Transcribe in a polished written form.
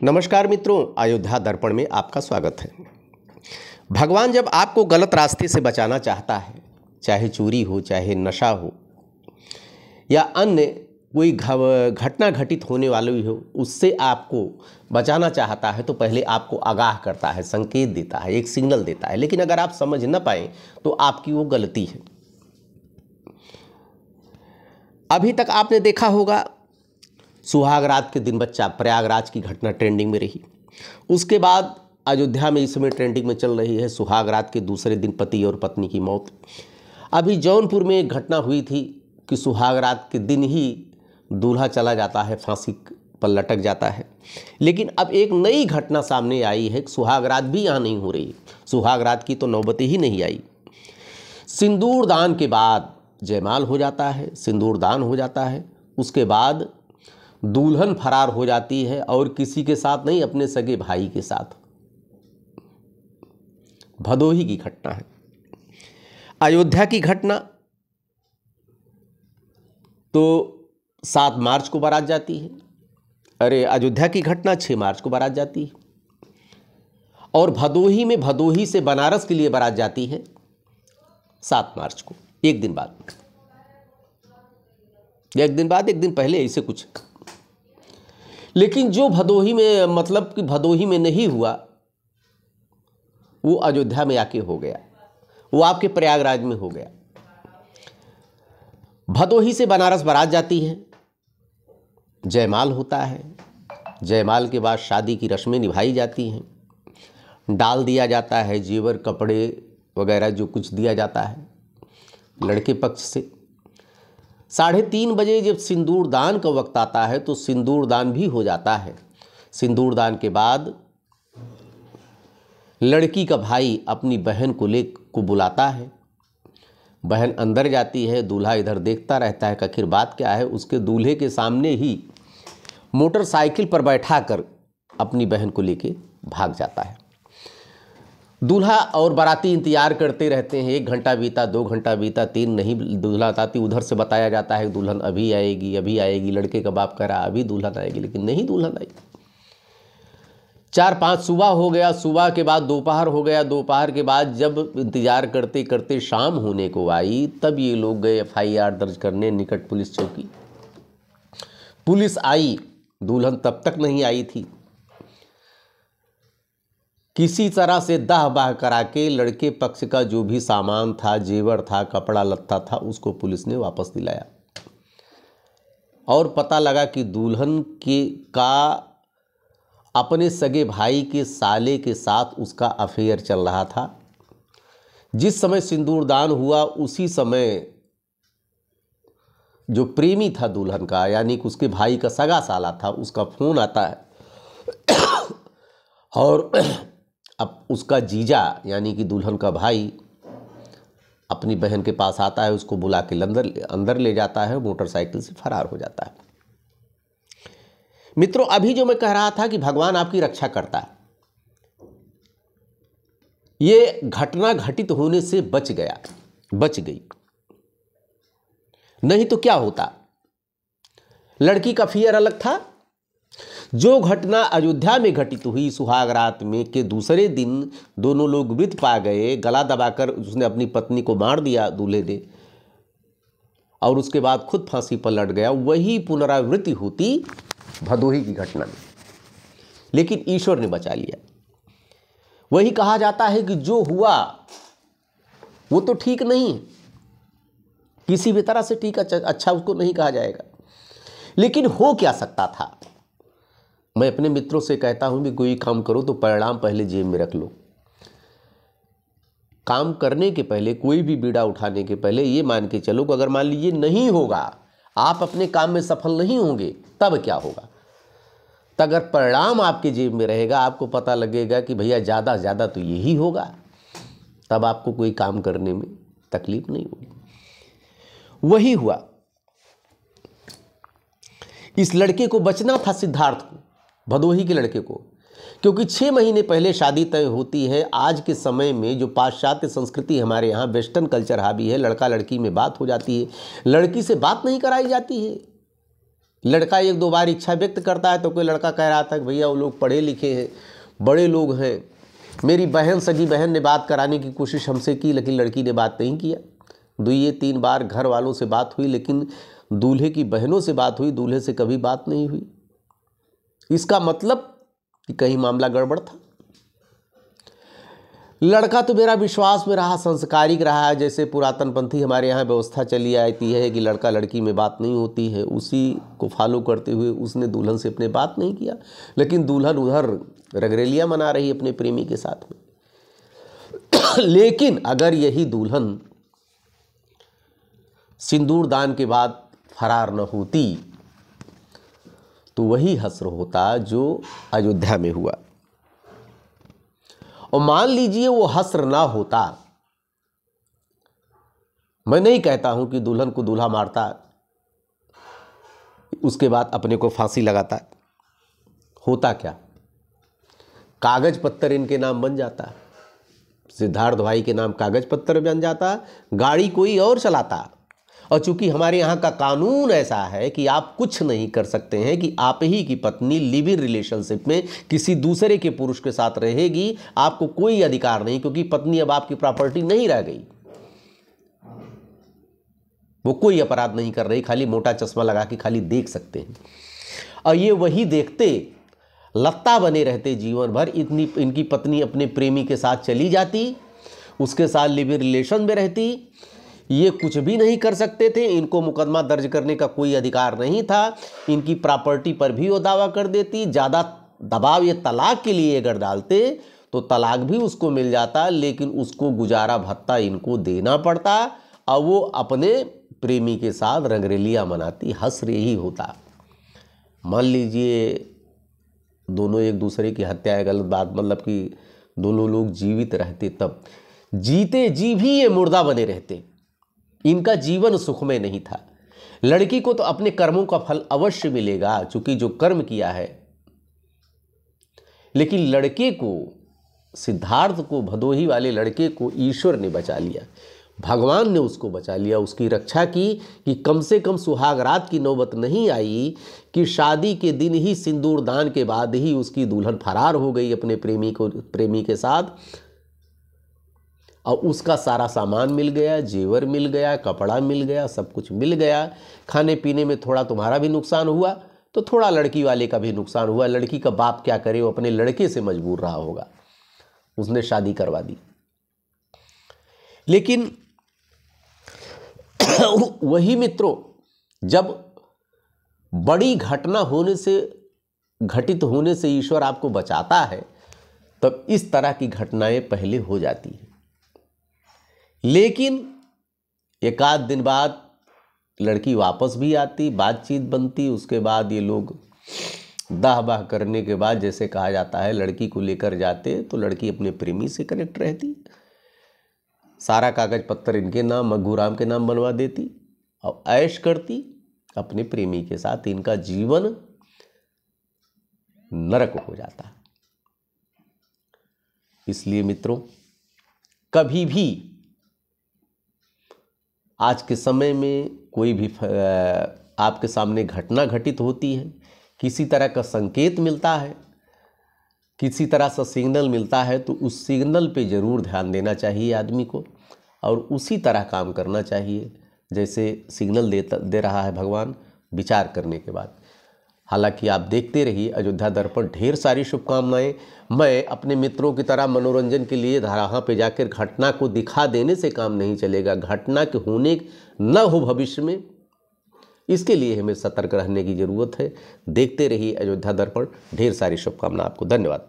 नमस्कार मित्रों, अयोध्या दर्पण में आपका स्वागत है। भगवान जब आपको गलत रास्ते से बचाना चाहता है, चाहे चोरी हो, चाहे नशा हो या अन्य कोई घटना घटित होने वाली हो, उससे आपको बचाना चाहता है तो पहले आपको आगाह करता है, संकेत देता है, एक सिग्नल देता है। लेकिन अगर आप समझ न पाए तो आपकी वो गलती है। अभी तक आपने देखा होगा, सुहाग रात के दिन बच्चा, प्रयागराज की घटना ट्रेंडिंग में रही। उसके बाद अयोध्या में इस समय ट्रेंडिंग में चल रही है सुहाग रात के दूसरे दिन पति और पत्नी की मौत। अभी जौनपुर में एक घटना हुई थी कि सुहाग रात के दिन ही दूल्हा चला जाता है, फांसी पर लटक जाता है। लेकिन अब एक नई घटना सामने आई है, सुहाग रात भी यहाँ नहीं हो रही। सुहाग रात की तो नौबत ही नहीं आई। सिंदूर दान के बाद जयमाल हो जाता है, सिंदूर दान हो जाता है, उसके बाद दुल्हन फरार हो जाती है और किसी के साथ नहीं, अपने सगे भाई के साथ। भदोही की घटना है। अयोध्या की घटना तो 7 मार्च को बारात जाती है। अरे, अयोध्या की घटना 6 मार्च को बारात जाती है और भदोही में, भदोही से बनारस के लिए बारात जाती है 7 मार्च को, एक दिन बाद, एक दिन पहले, ऐसे कुछ। लेकिन जो भदोही में, मतलब कि भदोही में नहीं हुआ, वो अयोध्या में आके हो गया, वो आपके प्रयागराज में हो गया। भदोही से बनारस बारात जाती है, जयमाल होता है, जयमाल के बाद शादी की रस्में निभाई जाती हैं, डाल दिया जाता है, जेवर कपड़े वगैरह जो कुछ दिया जाता है लड़के पक्ष से। 3:30 बजे जब सिंदूर दान का वक्त आता है तो सिंदूर दान भी हो जाता है। सिंदूर दान के बाद लड़की का भाई अपनी बहन को बुलाता है। बहन अंदर जाती है, दूल्हा इधर देखता रहता है कि आखिर बात क्या है। उसके दूल्हे के सामने ही मोटरसाइकिल पर बैठाकर अपनी बहन को लेके भाग जाता है। दूल्हा और बाराती इंतजार करते रहते हैं। 1 घंटा बीता, 2 घंटा बीता, 3 नहीं दूल्हा आती। उधर से बताया जाता है दुल्हन अभी आएगी, अभी आएगी। लड़के का बाप कह रहा अभी दुल्हन आएगी, लेकिन नहीं दुल्हन आई। 4-5 सुबह हो गया, सुबह के बाद दोपहर हो गया, दोपहर के बाद जब इंतजार करते करते शाम होने को आई, तब ये लोग गए FIR दर्ज करने निकट पुलिस चौकी। पुलिस आई, दुल्हन तब तक नहीं आई थी। किसी तरह से दाह बाह करा के लड़के पक्ष का जो भी सामान था, जेवर था, कपड़ा लत्ता था, उसको पुलिस ने वापस दिलाया। और पता लगा कि दुल्हन का अपने सगे भाई के साले के साथ उसका अफेयर चल रहा था। जिस समय सिंदूरदान हुआ उसी समय जो प्रेमी था दुल्हन का, यानी कि उसके भाई का सगा साला था, उसका फोन आता है और अब उसका जीजा यानी कि दुल्हन का भाई अपनी बहन के पास आता है, उसको बुला के अंदर ले जाता है, मोटरसाइकिल से फरार हो जाता है। मित्रों, अभी जो मैं कह रहा था कि भगवान आपकी रक्षा करता है, ये घटना घटित होने से बच गई। नहीं तो क्या होता। लड़की का फियर अलग था। जो घटना अयोध्या में घटित हुई सुहाग रात में के दूसरे दिन दोनों लोग मृत पा गए, गला दबाकर उसने अपनी पत्नी को मार दिया दूल्हे ने, और उसके बाद खुद फांसी पर लट गया, वही पुनरावृत्ति होती भदोही की घटना में। लेकिन ईश्वर ने बचा लिया। वही कहा जाता है कि जो हुआ वो तो ठीक नहीं, किसी भी तरह से ठीक अच्छा उसको नहीं कहा जाएगा। लेकिन हो क्या सकता था। मैं अपने मित्रों से कहता हूं कि कोई काम करो तो परिणाम पहले जेब में रख लो। काम करने के पहले, कोई भी बीड़ा उठाने के पहले ये मान के चलो कि अगर मान लीजिए नहीं होगा, आप अपने काम में सफल नहीं होंगे, तब क्या होगा। तो अगर परिणाम आपके जेब में रहेगा, आपको पता लगेगा कि भैया ज़्यादा से ज़्यादा तो यही होगा, तब आपको कोई काम करने में तकलीफ नहीं होगी। वही हुआ। इस लड़के को बचना था, सिद्धार्थ को, भदोही के लड़के को, क्योंकि 6 महीने पहले शादी तय होती है। आज के समय में जो पाश्चात्य संस्कृति हमारे यहाँ, वेस्टर्न कल्चर हावी है, लड़का लड़की में बात हो जाती है, लड़की से बात नहीं कराई जाती है। लड़का एक दो बार इच्छा व्यक्त करता है तो कोई लड़का कह रहा था कि भैया वो लोग पढ़े लिखे हैं, बड़े लोग हैं। मेरी बहन, सगी बहन ने बात कराने की कोशिश हमसे की, लेकिन लड़की ने बात नहीं किया। 2-3 बार घर वालों से बात हुई, लेकिन दूल्हे की बहनों से बात हुई, दूल्हे से कभी बात नहीं हुई। इसका मतलब कि कहीं मामला गड़बड़ था। लड़का तो मेरा विश्वास में रहा, संस्कारिक रहा है। जैसे पुरातनपंथी हमारे यहाँ व्यवस्था चली आती है कि लड़का लड़की में बात नहीं होती है, उसी को फॉलो करते हुए उसने दुल्हन से अपने बात नहीं किया, लेकिन दुल्हन उधर रंगरेलियाँ मना रही अपने प्रेमी के साथ में। लेकिन अगर यही दुल्हन सिंदूर दान के बाद फरार न होती तो वही हश्र होता जो अयोध्या में हुआ। और मान लीजिए वो हश्र ना होता, मैं नहीं कहता हूं कि दुल्हन को दूल्हा मारता उसके बाद अपने को फांसी लगाता, होता क्या? कागज पत्तर इनके नाम बन जाता, सिद्धार्थ भाई के नाम कागज पत्तर बन जाता, गाड़ी कोई और चलाता। और चूंकि हमारे यहाँ का कानून ऐसा है कि आप कुछ नहीं कर सकते हैं कि आप ही की पत्नी लिव इन रिलेशनशिप में किसी दूसरे के पुरुष के साथ रहेगी, आपको कोई अधिकार नहीं, क्योंकि पत्नी अब आपकी प्रॉपर्टी नहीं रह गई। वो कोई अपराध नहीं कर रही, खाली मोटा चश्मा लगा के खाली देख सकते हैं। और ये वही देखते लत्ता बने रहते जीवन भर। इनकी पत्नी अपने प्रेमी के साथ चली जाती, उसके साथ लिव इन रिलेशन में रहती, ये कुछ भी नहीं कर सकते थे, इनको मुकदमा दर्ज करने का कोई अधिकार नहीं था, इनकी प्रॉपर्टी पर भी वो दावा कर देती। ज़्यादा दबाव ये तलाक के लिए अगर डालते तो तलाक भी उसको मिल जाता, लेकिन उसको गुजारा भत्ता इनको देना पड़ता और वो अपने प्रेमी के साथ रंगरेलियाँ मनाती। हश्र यही होता। मान लीजिए दोनों एक दूसरे की हत्या है, गलत बात, मतलब कि दोनों लोग जीवित रहते, तब जीते जी भी ये मुर्दा बने रहते, इनका जीवन सुखमय नहीं था। लड़की को तो अपने कर्मों का फल अवश्य मिलेगा, चूंकि जो कर्म किया है, लेकिन लड़के को, सिद्धार्थ को, भदोही वाले लड़के को ईश्वर ने बचा लिया, भगवान ने उसको बचा लिया, उसकी रक्षा की कि कम से कम सुहाग रात की नौबत नहीं आई कि शादी के दिन ही, सिंदूर दान के बाद ही उसकी दुल्हन फरार हो गई अपने प्रेमी के साथ, और उसका सारा सामान मिल गया, जेवर मिल गया, कपड़ा मिल गया, सब कुछ मिल गया। खाने पीने में थोड़ा तुम्हारा भी नुकसान हुआ तो थोड़ा लड़की वाले का भी नुकसान हुआ। लड़की का बाप क्या करे, वो अपने लड़के से मजबूर रहा होगा, उसने शादी करवा दी। लेकिन वही मित्रों, जब बड़ी घटना घटित होने से ईश्वर आपको बचाता है, तब इस तरह की घटनाएं पहले हो जाती हैं। लेकिन एक आध दिन बाद लड़की वापस भी आती, बातचीत बनती, उसके बाद ये लोग दाह बाह करने के बाद, जैसे कहा जाता है, लड़की को लेकर जाते तो लड़की अपने प्रेमी से कनेक्ट रहती, सारा कागज पत्तर इनके नाम, मघुराम के नाम बनवा देती और ऐश करती अपने प्रेमी के साथ। इनका जीवन नरक हो जाता। इसलिए मित्रों, कभी भी आज के समय में कोई भी आपके सामने घटना घटित होती है, किसी तरह का संकेत मिलता है, किसी तरह से सिग्नल मिलता है, तो उस सिग्नल पे ज़रूर ध्यान देना चाहिए आदमी को और उसी तरह काम करना चाहिए जैसे सिग्नल दे रहा है भगवान, विचार करने के बाद। हालांकि आप देखते रहिए अयोध्या दर्पण, ढेर सारी शुभकामनाएं। मैं अपने मित्रों की तरह मनोरंजन के लिए वहाँ पे जाकर घटना को दिखा देने से काम नहीं चलेगा, घटना के होने न हो भविष्य में, इसके लिए हमें सतर्क रहने की ज़रूरत है। देखते रहिए अयोध्या दर्पण, ढेर सारी शुभकामना आपको। धन्यवाद।